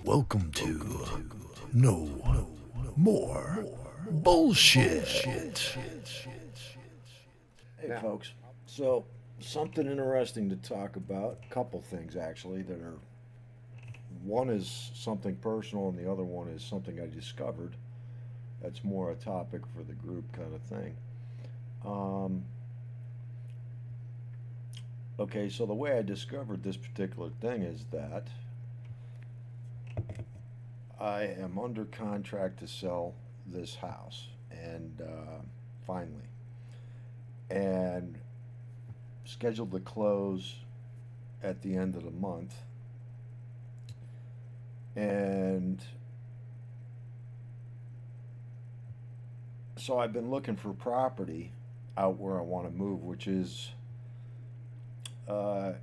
Welcome to No More Bullshit. Hey, folks. So, something interesting to talk about. A couple things, actually, that are one is something personal, and the other one is something I discovered. That's more a topic for the group kind of thing. Um, okay, so the way I discovered this particular thing is that I am under contract to sell this house, and finally, and scheduled to close at the end of the month. And so I've been looking for property out where I want to move, which is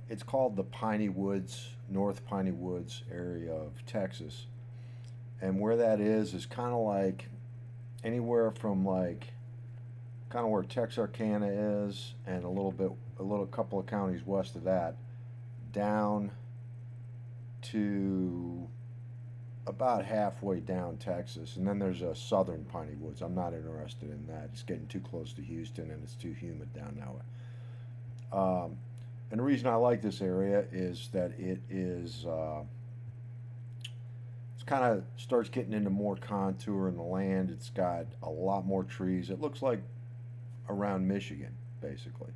it's called the Piney Woods, North Piney Woods area of Texas. And where that is kind of like anywhere from like kind of where Texarkana is and a little couple of counties west of that, down to about halfway down Texas. And then there's a southern Piney Woods. I'm not interested in that. It's getting too close to Houston and it's too humid down now. And the reason I like this area is that it's kind of starts getting into more contour in the land. It's got a lot more trees. It looks like around Michigan, basically.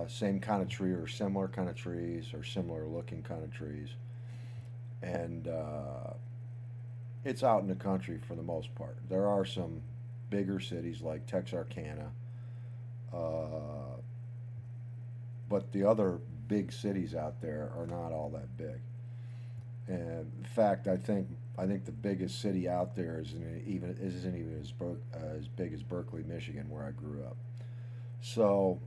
Same kind of tree or similar kind of trees or similar looking kind of trees. And it's out in the country for the most part. There are some bigger cities like Texarkana, uh, but the other big cities out there are not all that big. And in fact, I think the biggest city out there isn't even as big as Berkeley, Michigan, where I grew up. So,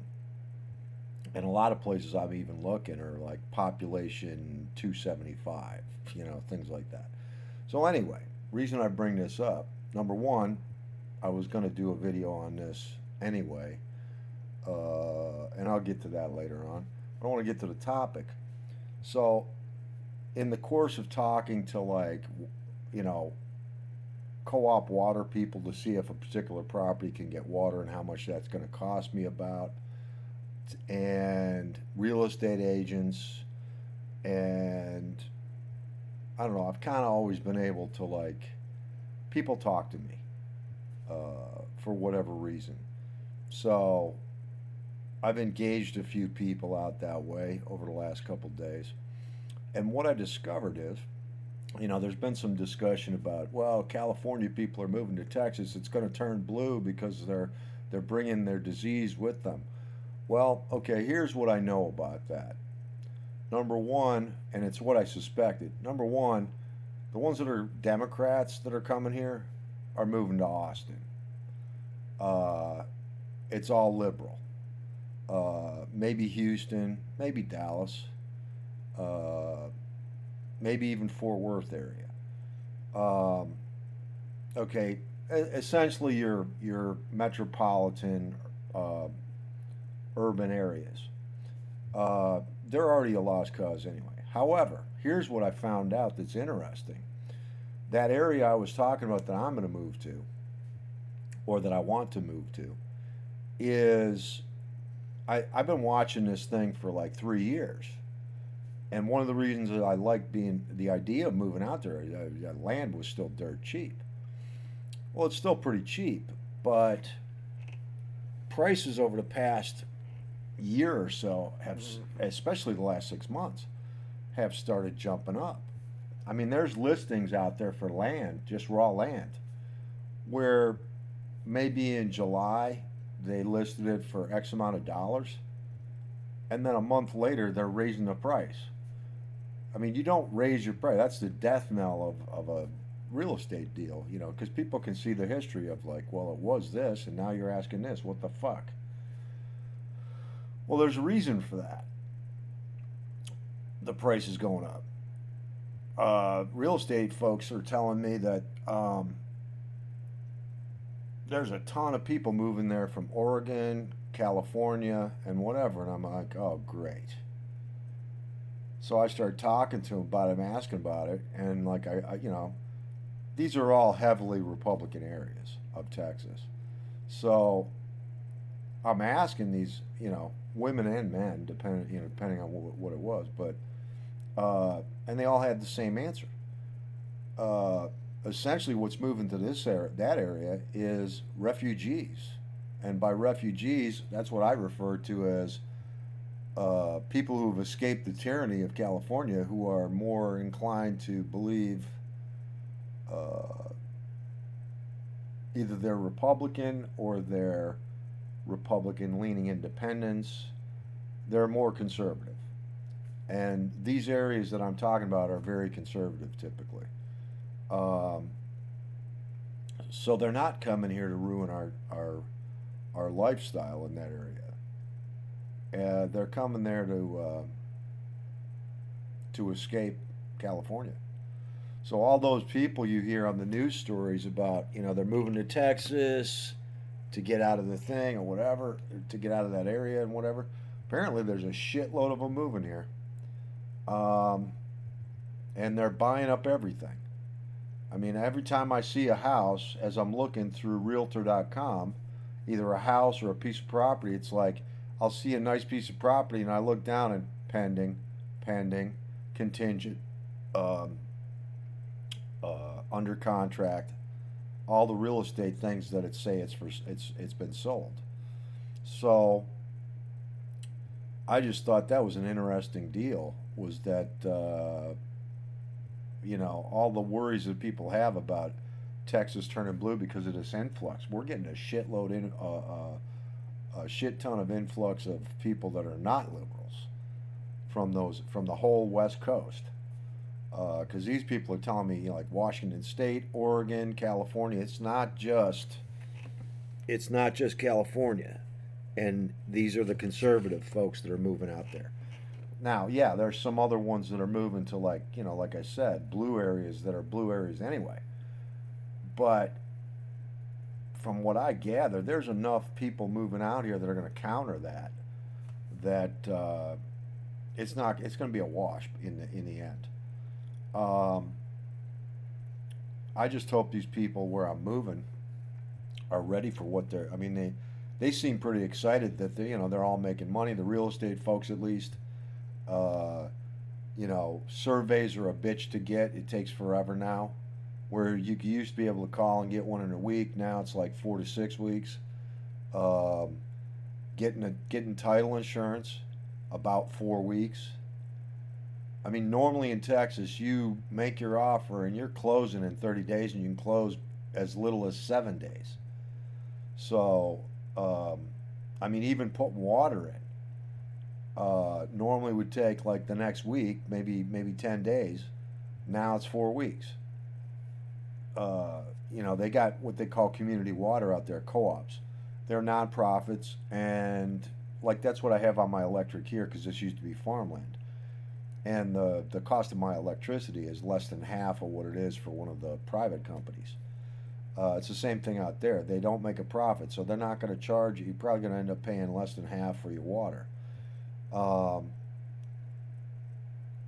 and a lot of places I'm even looking are like population 275, things like that. So anyway, reason I bring this up, number one, I was going to do a video on this anyway, and I'll get to that later on. I want to get to the topic. So, in the course of talking to you know, co-op water people to see if a particular property can get water and how much that's going to cost me about, and real estate agents, and I don't know, I've kind of always been able to people talk to me for whatever reason. So I've engaged a few people out that way over the last couple of days. And what I discovered is, there's been some discussion about, well, California people are moving to Texas. It's going to turn blue because they're bringing their disease with them. Well, okay, here's what I know about that. Number one, and it's what I suspected. Number one, the ones that are Democrats that are coming here are moving to Austin. Uh, it's all liberal. Maybe Houston, maybe Dallas, uh, maybe even Fort Worth area. Um, okay, essentially your metropolitan uh, urban areas. They're already a lost cause anyway. However, here's what I found out that's interesting. That area I was talking about that I'm going to move to, or that I want to move to, is I've been watching this thing for like 3 years. And one of the reasons that I like the idea of moving out there, land was still dirt cheap. Well, it's still pretty cheap, but prices over the past year or so have, especially the last 6 months, have started jumping up. I mean, there's listings out there for land, just raw land, where maybe in July they listed it for X amount of dollars, and then a month later they're raising the price. I mean, you don't raise your price. That's the death knell of a real estate deal, because people can see the history of well, it was this, and now you're asking this. What the fuck? Well, there's a reason for that. The price is going up. Real estate folks are telling me that there's a ton of people moving there from Oregon, California, and whatever. And I'm like, oh, great. So I started talking to him about it, asking about it, and like these are all heavily Republican areas of Texas. So I'm asking these, women and men, depending on what it was, but and they all had the same answer. Uh, Essentially, what's moving to that area, is refugees, and by refugees, that's what I refer to as people who've escaped the tyranny of California, who are more inclined to believe uh, either they're Republican or they're Republican leaning independents. They're more conservative. And these areas that I'm talking about are very conservative typically. Um, so they're not coming here to ruin our lifestyle in that area. They're coming there to escape California. So all those people you hear on the news stories about, they're moving to Texas to get out of the thing or whatever, to get out of that area and whatever. Apparently, there's a shitload of them moving here, um, and they're buying up everything. I mean, every time I see a house, as I'm looking through Realtor.com, either a house or a piece of property, it's like I'll see a nice piece of property and I look down and pending, contingent, um, under contract, all the real estate things that it say it's been sold. So I just thought that was an interesting deal. Was that all the worries that people have about Texas turning blue because of this influx? We're getting a shitload a shit ton of influx of people that are not liberals from the whole West Coast. Because these people are telling me, like Washington State, Oregon, California. It's not just California, and these are the conservative folks that are moving out there. Now, yeah, there's some other ones that are moving to, like I said, blue areas that are blue areas anyway. But from what I gather, there's enough people moving out here that are going to counter that. It's not. It's going to be a wash in the end. Um, I just hope these people where I'm moving are ready for what they're. I mean, they seem pretty excited that they're all making money. The real estate folks, at least. Uh, Surveys are a bitch to get. It takes forever now. Where you used to be able to call and get one in a week, now it's like 4 to 6 weeks. Um, getting title insurance, about 4 weeks. I mean, normally in Texas, you make your offer and you're closing in 30 days, and you can close as little as 7 days. So, I mean, even putting water in normally would take like the next week, maybe 10 days. Now it's 4 weeks. They got what they call community water out there, co-ops. They're nonprofits, and like that's what I have on my electric here because this used to be farmland. And the cost of my electricity is less than half of what it is for one of the private companies. It's the same thing out there. They don't make a profit, so they're not going to charge you. You're probably going to end up paying less than half for your water. Um,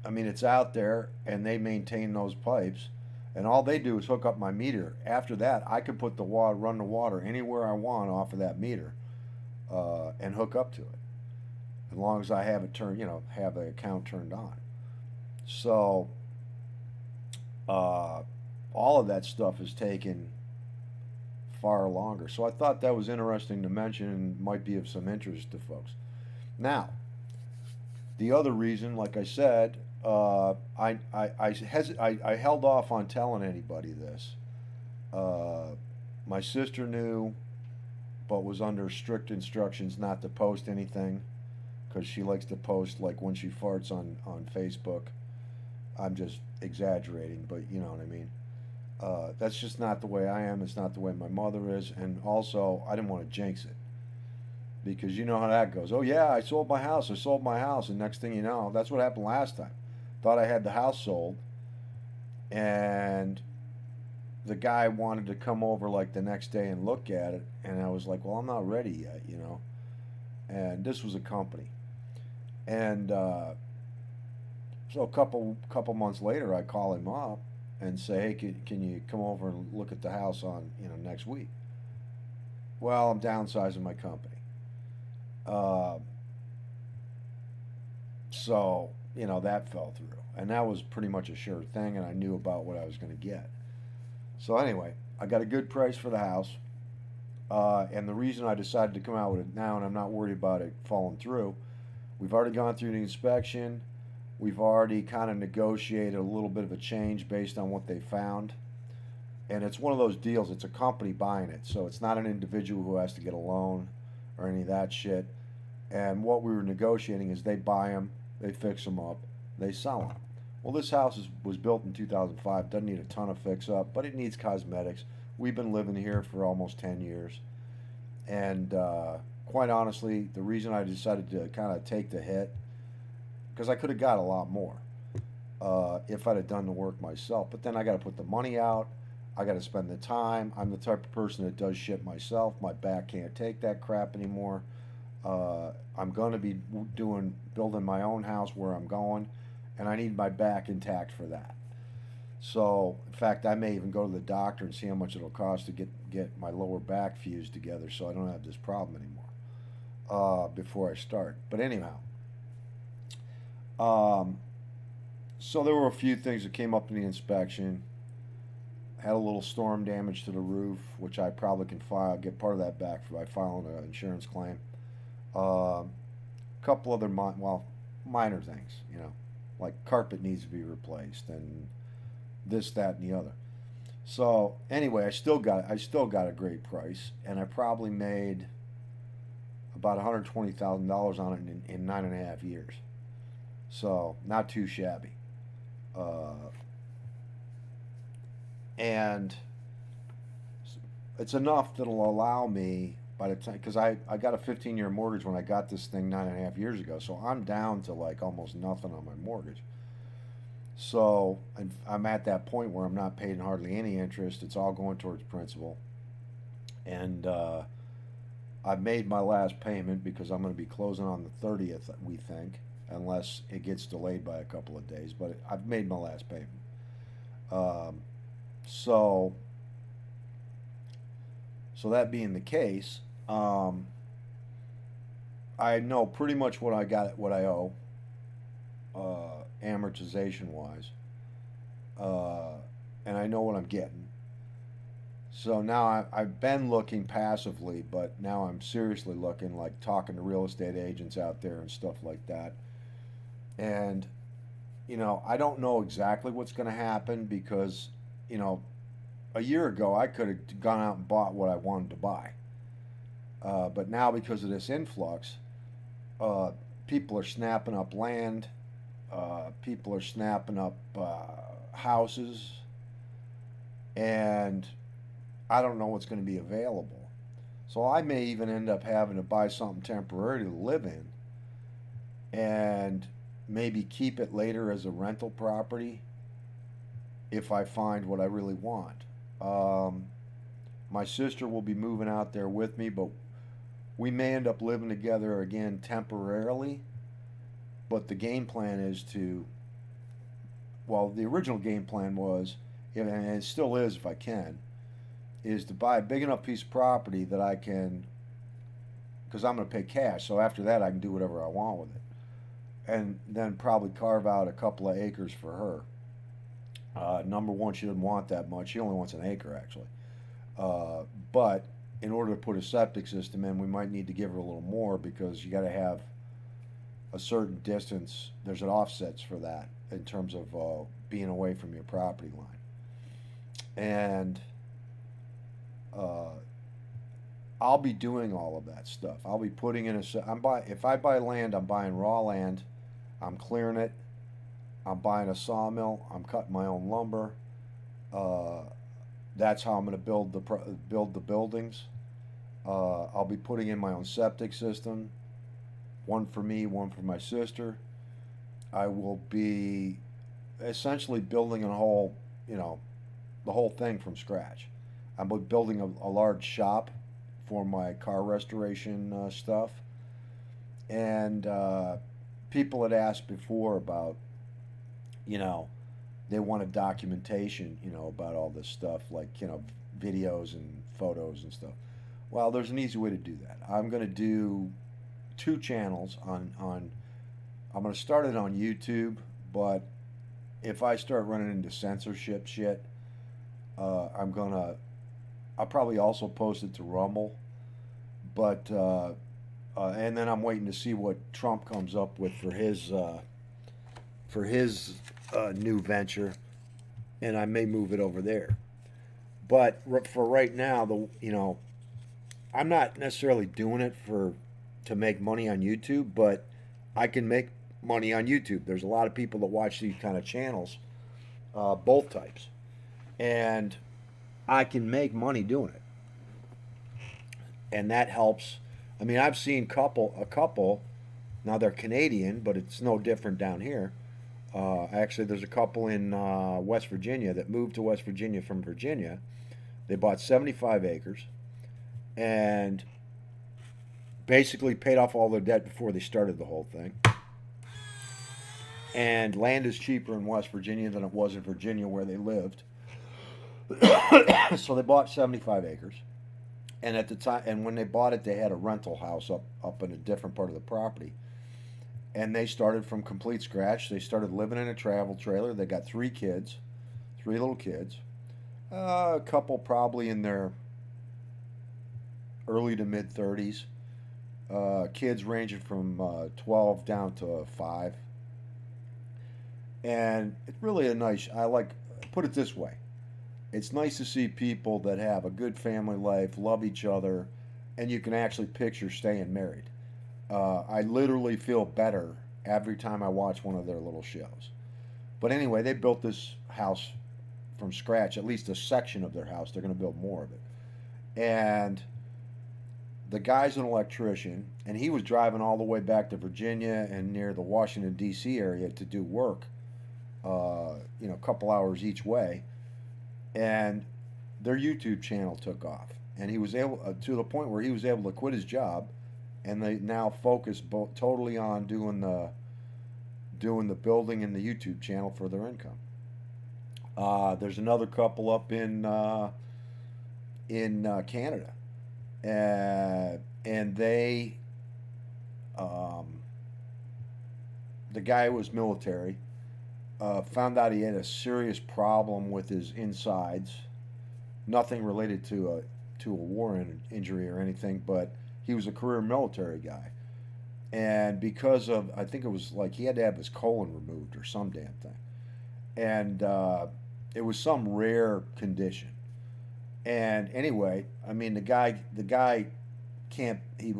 I mean, it's out there, and they maintain those pipes, and all they do is hook up my meter. After that, I could put run the water anywhere I want off of that meter, and hook up to it, as long as I have it turned, have the account turned on. So, all of that stuff is taken far longer. So I thought that was interesting to mention and might be of some interest to folks. Now, the other reason, like I said, I held off on telling anybody this. My sister knew, but was under strict instructions not to post anything because she likes to post like when she farts on Facebook. I'm just exaggerating, but you know what I mean. That's just not the way I am. It's not the way my mother is, and also I didn't want to jinx it because you know how that goes. Oh yeah, I sold my house. I sold my house, and next thing you know, that's what happened last time. Thought I had the house sold, and the guy wanted to come over like the next day and look at it, and I was like, well, I'm not ready yet. And this was a company, and So a couple months later, I call him up and say, "Hey, can you come over and look at the house on next week?" Well, I'm downsizing my company, uh, so that fell through, and that was pretty much a sure thing, and I knew about what I was going to get. So anyway, I got a good price for the house, and the reason I decided to come out with it now, and I'm not worried about it falling through. We've already gone through the inspection. We've already kind of negotiated a little bit of a change based on what they found. And it's one of those deals, it's a company buying it. So it's not an individual who has to get a loan or any of that shit. And what we were negotiating is they buy them, they fix them up, they sell them. Well, this house was built in 2005, doesn't need a ton of fix up, but it needs cosmetics. We've been living here for almost 10 years. And quite honestly, the reason I decided to kind of take the hit, because I could have got a lot more if I'd have done the work myself. But then I got to put the money out. I got to spend the time. I'm the type of person that does shit myself. My back can't take that crap anymore. I'm going to be building my own house where I'm going, and I need my back intact for that. So, in fact, I may even go to the doctor and see how much it'll cost to get my lower back fused together, so I don't have this problem anymore before I start. But anyhow, um, so there were a few things that came up in the inspection. Had a little storm damage to the roof, which I probably can get part of that back by filing an insurance claim. A couple other minor things, like carpet needs to be replaced and this, that, and the other. So anyway, I still got a great price, and I probably made about $120,000 on it in 9.5 years. So not too shabby. Uh, and it's enough that'll allow me by the time, because I got a 15-year mortgage when I got this thing 9.5 years ago, so I'm down to like almost nothing on my mortgage. So I'm at that point where I'm not paying hardly any interest. It's all going towards principal, and I've made my last payment because I'm going to be closing on the 30th, we think, unless it gets delayed by a couple of days. But I've made my last payment. Um, so so that being the case, um, I know pretty much what I owe, amortization wise, uh, and I know what I'm getting. So now I've been looking passively, but now I'm seriously looking, like talking to real estate agents out there and stuff like that. And I don't know exactly what's going to happen because, you know, a year ago I could have gone out and bought what I wanted to buy. But now because of this influx, uh, people are snapping up land, people are snapping up houses, and I don't know what's going to be available. So I may even end up having to buy something temporary to live in and maybe keep it later as a rental property if I find what I really want. Um, my sister will be moving out there with me, but we may end up living together again temporarily. But the game plan is well, the original game plan was, and it still is if I can, is to buy a big enough piece of property that I can, because I'm going to pay cash. So after that, I can do whatever I want with it. And then probably carve out a couple of acres for her. Number one, she doesn't want that much. She only wants an acre, actually. But in order to put a septic system in, we might need to give her a little more because you got to have a certain distance. There's an offsets for that in terms of being away from your property line. And uh, I'll be doing all of that stuff. I'll be putting in if I buy land, I'm buying raw land. I'm clearing it. I'm buying a sawmill. I'm cutting my own lumber. Uh, that's how I'm going to build the buildings. I'll be putting in my own septic system, one for me, one for my sister. I will be essentially building the whole thing from scratch. I'm building a large shop for my car restoration stuff. And people had asked before about you know, they wanted documentation, about all this stuff, like, videos and photos and stuff. Well, there's an easy way to do that. I'm going to do two channels on I'm going to start it on YouTube, but if I start running into censorship shit, I'll probably also post it to Rumble, but and then I'm waiting to see what Trump comes up with for his new venture, and I may move it over there. But for right now, I'm not necessarily doing it to make money on YouTube, but I can make money on YouTube. There's a lot of people that watch these kind of channels, both types, and I can make money doing it, and that helps. I mean, I've seen a couple. Now they're Canadian, but it's no different down here. Actually, there's a couple in West Virginia that moved to West Virginia from Virginia. They bought 75 acres and basically paid off all their debt before they started the whole thing. And land is cheaper in West Virginia than it was in Virginia where they lived. So they bought 75 acres. And at the time, and when they bought it, they had a rental house up in a different part of the property. And they started from complete scratch. They started living in a travel trailer. They got three little kids. A couple probably in their early to mid 30s. Kids ranging from 12 down to 5. And it's really put it this way. It's nice to see people that have a good family life, love each other, and you can actually picture staying married. I literally feel better every time I watch one of their little shows. But anyway, they built this house from scratch, at least a section of their house. They're going to build more of it. And the guy's an electrician, and he was driving all the way back to Virginia and near the Washington, D.C. area to do work, a couple hours each way. And their YouTube channel took off. And he was able, to the point where he was able to quit his job, and they now focus totally on doing the building and the YouTube channel for their income. There's another couple up in Canada, and they the guy was military. Found out he had a serious problem with his insides. Nothing related to a war injury or anything, but he was a career military guy. And because of, I think it was like he had to have his colon removed or some damn thing. And it was some rare condition. And anyway, I mean, the guy can't, he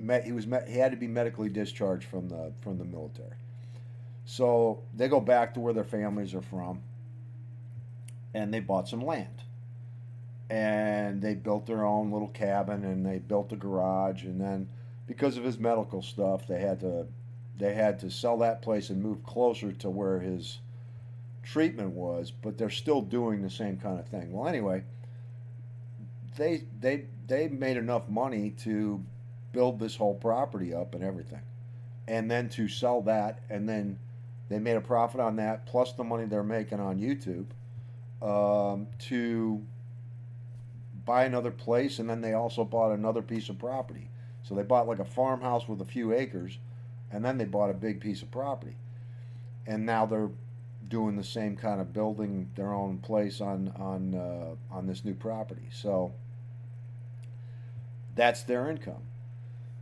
had to be medically discharged from the military. So they go back to where their families are from, and they bought some land. And they built their own little cabin, and they built a garage, and then because of his medical stuff, they had to sell that place and move closer to where his treatment was, but they're still doing the same kind of thing. Well, anyway, they made enough money to build this whole property up and everything, and then to sell that, and then they made a profit on that plus the money they're making on YouTube, to buy another place, and then they also bought another piece of property. So they bought like a farmhouse with a few acres, and then they bought a big piece of property, and now they're doing the same kind of building their own place on this new property. So that's their income.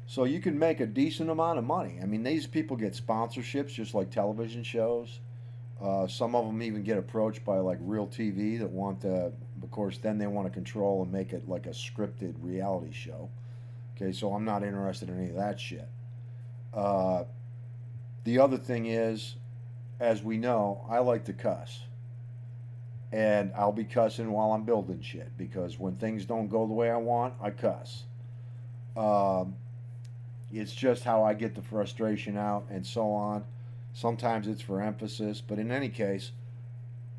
So you can make a decent amount of money. I mean, these people get sponsorships just like television shows. Some of them even get approached by like real TV that want to, of course, then they want to control and make it like a scripted reality show. Okay, so I'm not interested in any of that shit. The other thing is, as we know, I like to cuss. And I'll be cussing while I'm building shit, because when things don't go the way I want, I cuss. It's just how I get the frustration out and so on. Sometimes it's for emphasis, but in any case,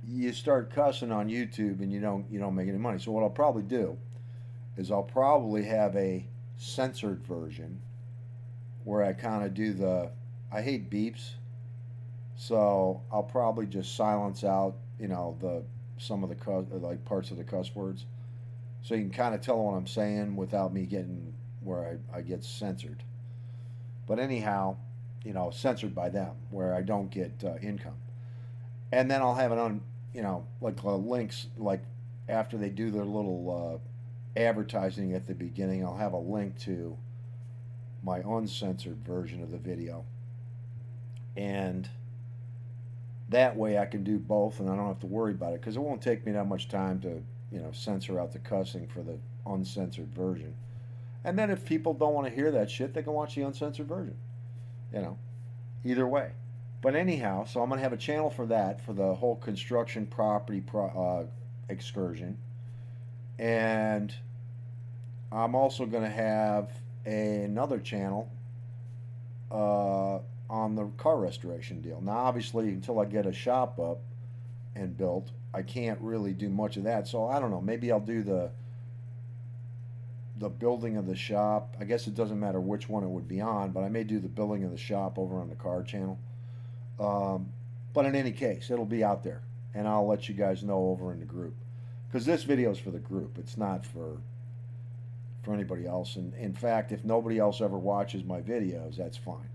you start cussing on YouTube and you don't make any money. So what I'll probably do is I'll probably have a censored version where I kind of do I hate beeps, So I'll probably just silence out, the some of the like parts of the cuss words, so you can kind of tell what I'm saying without me getting where I get censored. But anyhow, censored by them where I don't get income. And then I'll have it on, like links, like after they do their little advertising at the beginning, I'll have a link to my uncensored version of the video. And that way I can do both and I don't have to worry about it because it won't take me that much time to, censor out the cussing for the uncensored version. And then if people don't want to hear that shit, they can watch the uncensored version. You know, either way. But anyhow, so I'm going to have a channel for that, for the whole construction property excursion. And I'm also going to have another channel on the car restoration deal. Now, obviously, until I get a shop up and built, I can't really do much of that. So I don't know. Maybe I'll do the building of the shop. I guess it doesn't matter which one it would be on, but I may do the building of the shop over on the car channel. But in any case, it'll be out there, and I'll let you guys know over in the group, because this video is for the group. It's not for anybody else. And in fact, if nobody else ever watches my videos, that's fine.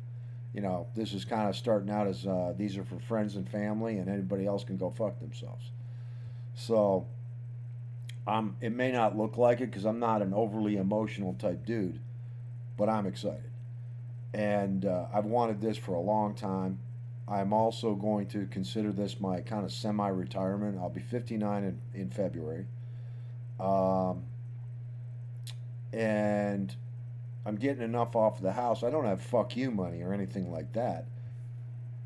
This is kind of starting out as these are for friends and family, and anybody else can go fuck themselves. So it may not look like it because I'm not an overly emotional type dude, but I'm excited. And I've wanted this for a long time. I'm also going to consider this my kind of semi-retirement. I'll be 59 in February. And I'm getting enough off of the house. I don't have fuck you money or anything like that.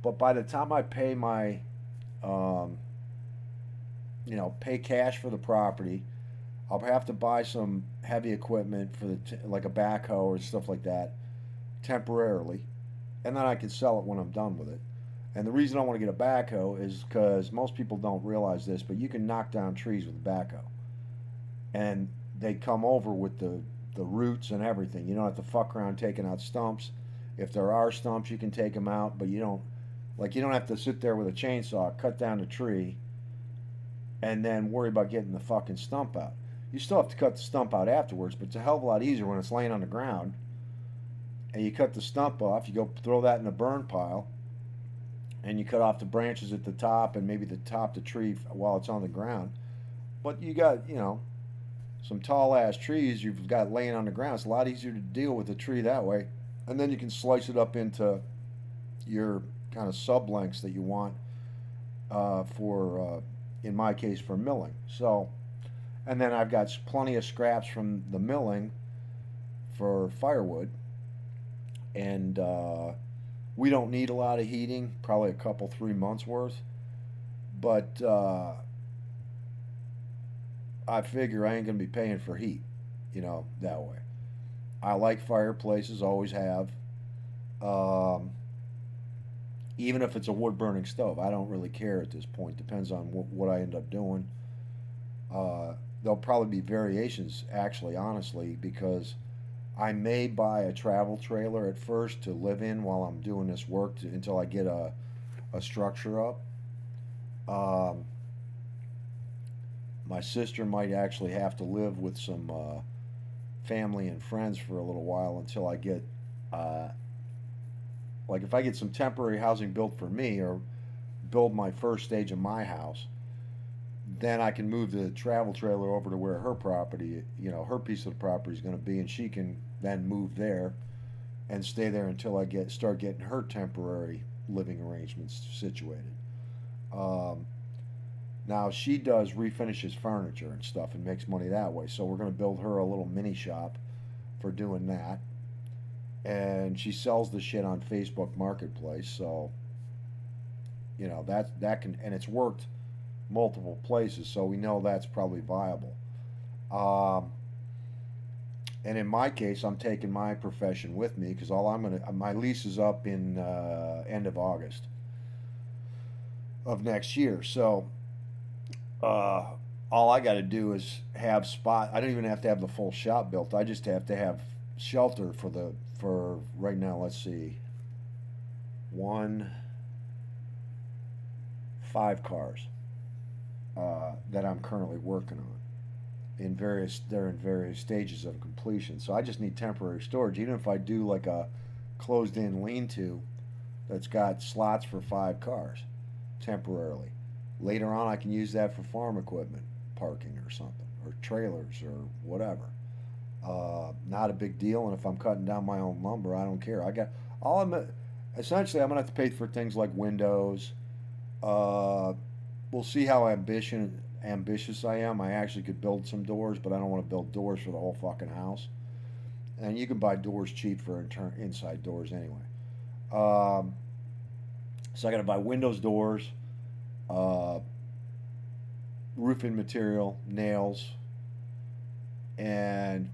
But by the time I pay my, pay cash for the property, I'll have to buy some heavy equipment for like a backhoe or stuff like that temporarily. And then I can sell it when I'm done with it. And the reason I want to get a backhoe is because most people don't realize this, but you can knock down trees with a backhoe. And they come over with the roots and everything. You don't have to fuck around taking out stumps. If there are stumps, you can take them out, but you don't have to sit there with a chainsaw, cut down the tree, and then worry about getting the fucking stump out. You still have to cut the stump out afterwards, but it's a hell of a lot easier when it's laying on the ground. And you cut the stump off, you go throw that in the burn pile, and you cut off the branches at the top and maybe the top of the tree while it's on the ground. But you got, some tall ass trees you've got laying on the ground. It's a lot easier to deal with a tree that way. And then you can slice it up into your kind of sub lengths that you want in my case, for milling. So, and then I've got plenty of scraps from the milling for firewood. And we don't need a lot of heating, probably a couple, 3 months worth. But I figure I ain't going to be paying for heat, that way. I like fireplaces, always have. Even if it's a wood burning stove, I don't really care at this point. Depends on what I end up doing. There'll probably be variations, actually, honestly, because I may buy a travel trailer at first to live in while I'm doing this work until I get a structure up. My sister might actually have to live with some family and friends for a little while until I get, like if I get some temporary housing built for me or build my first stage of my house, then I can move the travel trailer over to where her property, her piece of the property is going to be, and she can then move there and stay there until I start getting her temporary living arrangements situated. Now she does refinishes furniture and stuff and makes money that way, so we're going to build her a little mini shop for doing that. And she sells the shit on Facebook Marketplace, so that can, and it's worked multiple places, so we know that's probably viable. And in my case, I'm taking my profession with me because my lease is up in end of August of next year. So all I got to do is have I don't even have to have the full shop built. I just have to have shelter for right now. Let's see, 1, 5 cars that I'm currently working on. They're in various stages of completion. So I just need temporary storage. Even if I do like a closed-in lean-to that's got slots for 5 cars temporarily. Later on, I can use that for farm equipment parking or something, or trailers or whatever. Not a big deal. And if I'm cutting down my own lumber, I don't care. I got all I'm essentially I'm gonna have to pay for things like windows. Uh, we'll see how ambitious I am. I actually could build some doors, but I don't want to build doors for the whole fucking house. And you can buy doors cheap for inside doors anyway. Um, so I got to buy windows, doors, uh, roofing material, nails, and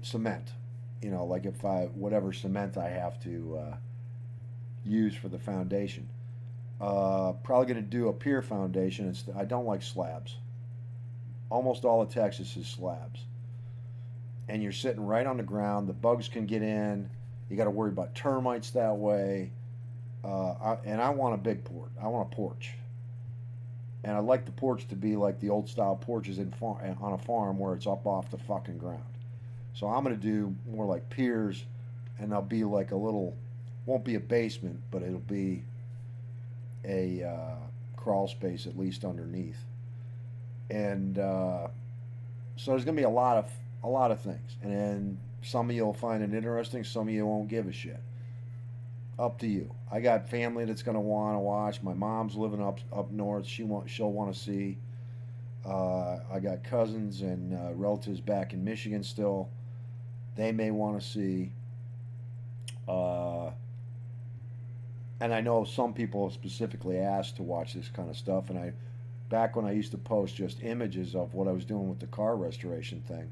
cement. You know, like if I whatever cement I have to use for the foundation. Probably going to do a pier foundation. I don't like slabs. Almost all of Texas is slabs, and you're sitting right on the ground. The bugs can get in. You got to worry about termites that way. And I want a big porch. I want a porch, and I like the porch to be like the old style porches on a farm where it's up off the fucking ground. So I'm gonna do more like piers, and they'll be like a little. Won't be a basement, but it'll be a crawl space at least underneath. And so there's gonna be a lot of things, and then some of you'll find it interesting, some of you won't give a shit. Up to you. I got family that's gonna want to watch. My mom's living up north. She'll want to see. I got cousins and relatives back in Michigan still. They may want to see. And I know some people specifically asked to watch this kind of stuff. And back when I used to post just images of what I was doing with the car restoration thing,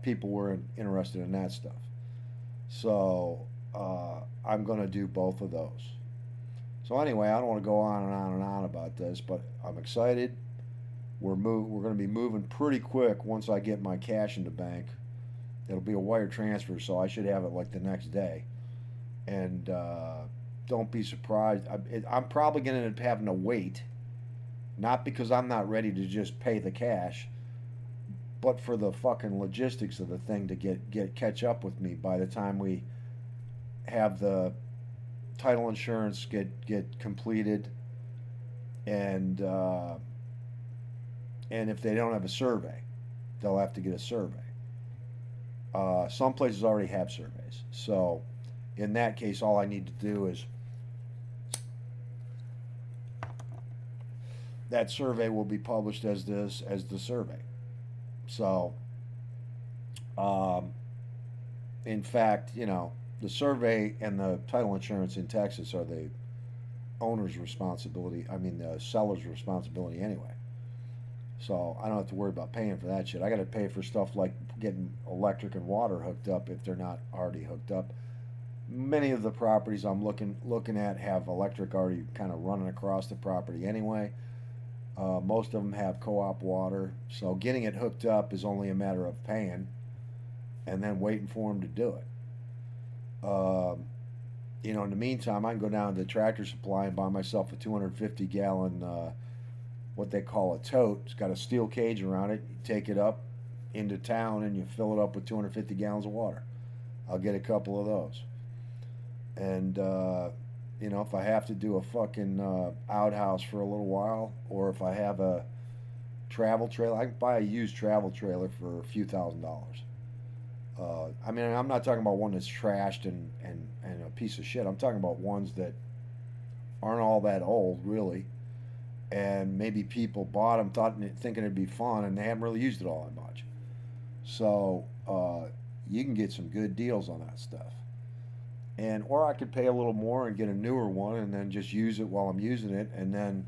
people were interested in that stuff. So I'm going to do both of those. So anyway, I don't want to go on and on and on about this, but I'm excited. We're going to be moving pretty quick once I get my cash in the bank. It'll be a wire transfer, so I should have it like the next day. And don't be surprised. I'm probably going to end up having to wait, not because I'm not ready to just pay the cash, but for the fucking logistics of the thing to catch up with me by the time we have the title insurance get completed, and if they don't have a survey, they'll have to get a survey. Some places already have surveys, so in that case, all I need to do is that survey will be published as the survey. So, in fact, the survey and the title insurance in Texas are the owner's responsibility. I mean, the seller's responsibility anyway. So I don't have to worry about paying for that shit. I got to pay for stuff like getting electric and water hooked up if they're not already hooked up. Many of the properties I'm looking at have electric already kind of running across the property anyway. Most of them have co-op water, so getting it hooked up is only a matter of paying and then waiting for them to do it. In the meantime, I can go down to Tractor Supply and buy myself a 250-gallon, what they call a tote. It's got a steel cage around it. You take it up into town and you fill it up with 250 gallons of water. I'll get a couple of those. And if I have to do a fucking outhouse for a little while, or if I have a travel trailer, I can buy a used travel trailer for a few $1,000s. I'm not talking about one that's trashed and a piece of shit. I'm talking about ones that aren't all that old, really. And maybe people bought them thinking it'd be fun, and they haven't really used it all that much. So you can get some good deals on that stuff. Or I could pay a little more and get a newer one and then just use it while I'm using it and then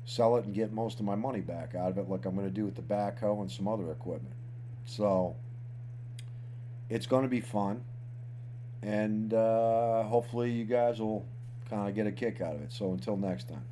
sell it and get most of my money back out of it, like I'm going to do with the backhoe and some other equipment. So it's going to be fun, and hopefully you guys will kind of get a kick out of it. So until next time.